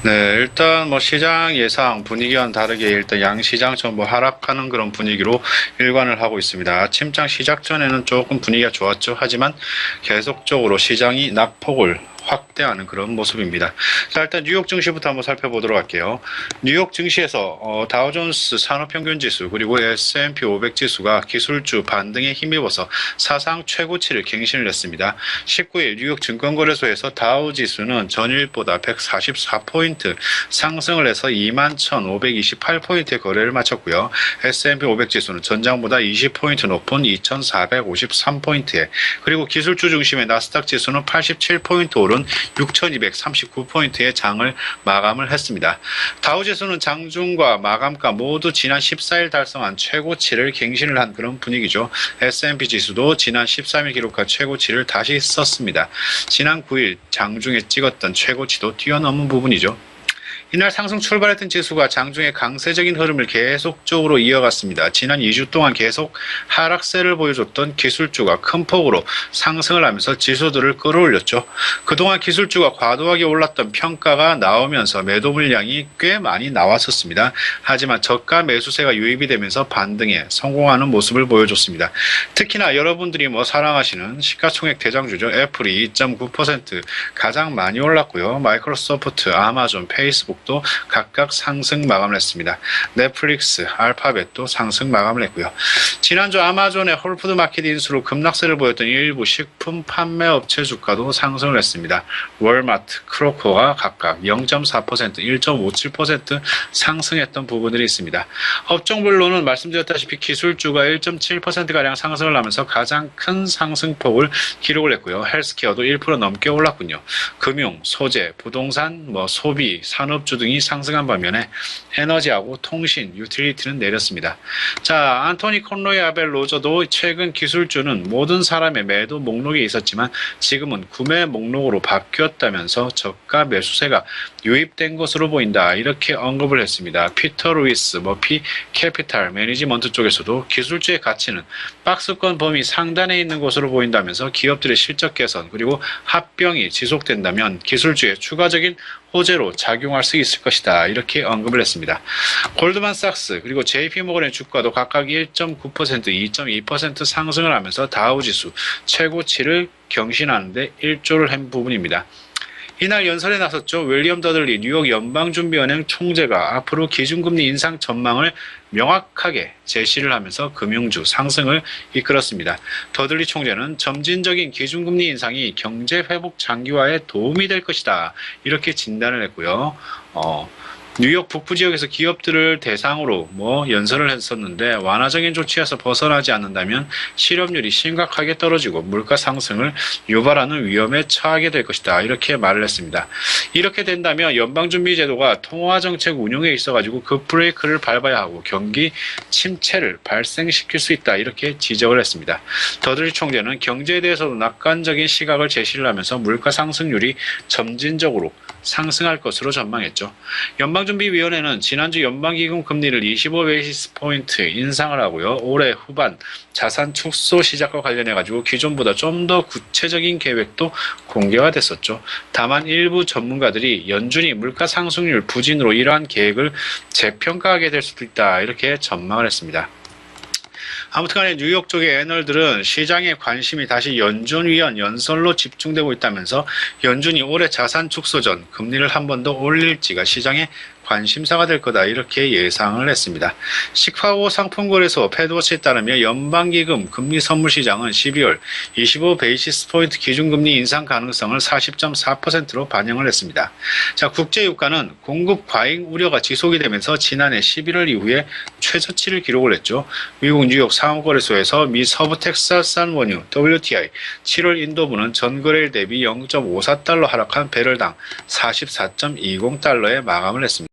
네, 일단 뭐 시장 예상 분위기와는 다르게 일단 양시장 전부 하락하는 그런 분위기로 일관을 하고 있습니다. 아침장 시작 전에는 조금 분위기가 좋았죠. 하지만 계속적으로 시장이 낙폭을 확대하는 그런 모습입니다. 자, 일단 뉴욕 증시부터 한번 살펴보도록 할게요. 뉴욕 증시에서 다우존스 산업평균지수 그리고 S&P 500 지수가 기술주 반등에 힘입어서 사상 최고치를 갱신을 했습니다. 19일 뉴욕 증권거래소에서 다우 지수는 전일보다 144포인트 상승을 해서 21,528포인트의 거래를 마쳤고요. S&P 500 지수는 전장보다 20포인트 높은 2,453포인트에, 그리고 기술주 중심의 나스닥 지수는 87포인트 오른 6,239포인트의 장을 마감을 했습니다. 다우지수는 장중과 마감가 모두 지난 14일 달성한 최고치를 갱신을 한 그런 분위기죠. S&P 지수도 지난 13일 기록한 최고치를 다시 썼습니다. 지난 9일 장중에 찍었던 최고치도 뛰어넘은 부분이죠. 이날 상승 출발했던 지수가 장중에 강세적인 흐름을 계속적으로 이어갔습니다. 지난 2주 동안 계속 하락세를 보여줬던 기술주가 큰 폭으로 상승을 하면서 지수들을 끌어올렸죠. 그동안 기술주가 과도하게 올랐던 평가가 나오면서 매도 물량이 꽤 많이 나왔었습니다. 하지만 저가 매수세가 유입이 되면서 반등에 성공하는 모습을 보여줬습니다. 특히나 여러분들이 사랑하시는 시가총액 대장주죠. 애플이 2.9% 가장 많이 올랐고요. 마이크로소프트, 아마존, 페이스북 도 각각 상승 마감을 했습니다. 넷플릭스, 알파벳도 상승 마감을 했고요. 지난주 아마존의 홀푸드 마켓 인수로 급락세를 보였던 일부 식품 판매 업체 주가도 상승을 했습니다. 월마트, 크로코가 각각 0.4%, 1.57% 상승했던 부분들이 있습니다. 업종별로는 말씀드렸다시피 기술주가 1.7%가량 상승을 하면서 가장 큰 상승폭을 기록을 했고요. 헬스케어도 1% 넘게 올랐군요. 금융, 소재, 부동산, 소비, 산업주 등이 상승한 반면에 에너지하고 통신, 유틸리티는 내렸습니다. 자, 안토니 콘로이 아벨 로저도 최근 기술주는 모든 사람의 매도 목록에 있었지만 지금은 구매 목록으로 바뀌었다면서 저가 매수세가 유입된 것으로 보인다, 이렇게 언급을 했습니다. 피터 루이스, 피 캐피탈 매니지먼트 쪽에서도 기술주의 가치는 박스권 범위 상단에 있는 것으로 보인다면서 기업들의 실적 개선 그리고 합병이 지속된다면 기술주의 추가적인 호재로 작용할 수 있을 것이다, 이렇게 언급을 했습니다. 골드만삭스 그리고 JP모건의 주가도 각각 1.9%, 2.2% 상승을 하면서 다우지수 최고치를 경신하는 데 일조를 한 부분입니다. 이날 연설에 나섰죠. 윌리엄 더들리 뉴욕 연방준비은행 총재가 앞으로 기준금리 인상 전망을 명확하게 제시를 하면서 금융주 상승을 이끌었습니다. 더들리 총재는 점진적인 기준금리 인상이 경제 회복 장기화에 도움이 될 것이다, 이렇게 진단을 했고요. 뉴욕 북부 지역에서 기업들을 대상으로 연설을 했었는데 완화적인 조치에서 벗어나지 않는다면 실업률이 심각하게 떨어지고 물가 상승을 유발하는 위험에 처하게 될 것이다, 이렇게 말을 했습니다. 이렇게 된다면 연방준비제도가 통화정책 운용에 있어가지고 그 브레이크를 밟아야 하고 경기 침체를 발생시킬 수 있다, 이렇게 지적을 했습니다. 더들리 총재는 경제에 대해서도 낙관적인 시각을 제시를 하면서 물가 상승률이 점진적으로 상승할 것으로 전망했죠. 연방준비위원회는 지난주 연방기금 금리를 25베이시스 포인트 인상을 하고요. 올해 후반 자산 축소 시작과 관련해가지고 기존보다 좀 더 구체적인 계획도 공개가 됐었죠. 다만 일부 전문가들이 연준이 물가 상승률 부진으로 이러한 계획을 재평가하게 될 수도 있다, 이렇게 전망을 했습니다. 아무튼간에 뉴욕 쪽의 애널들은 시장의 관심이 다시 연준 위원 연설로 집중되고 있다면서 연준이 올해 자산 축소 전 금리를 한 번 더 올릴지가 시장의 관심사가 될 거다, 이렇게 예상을 했습니다. 시카고 상품거래소 패드워치에 따르면 연방기금 금리 선물 시장은 12월 25베이시스 포인트 기준금리 인상 가능성을 40.4%로 반영을 했습니다. 자, 국제유가는 공급 과잉 우려가 지속이 되면서 지난해 11월 이후에 최저치를 기록을 했죠. 미국 뉴욕 상업거래소에서 미 서부 텍사스산 원유 WTI 7월 인도분은 전거래일 대비 0.54달러 하락한 배럴당 44.20달러에 마감을 했습니다.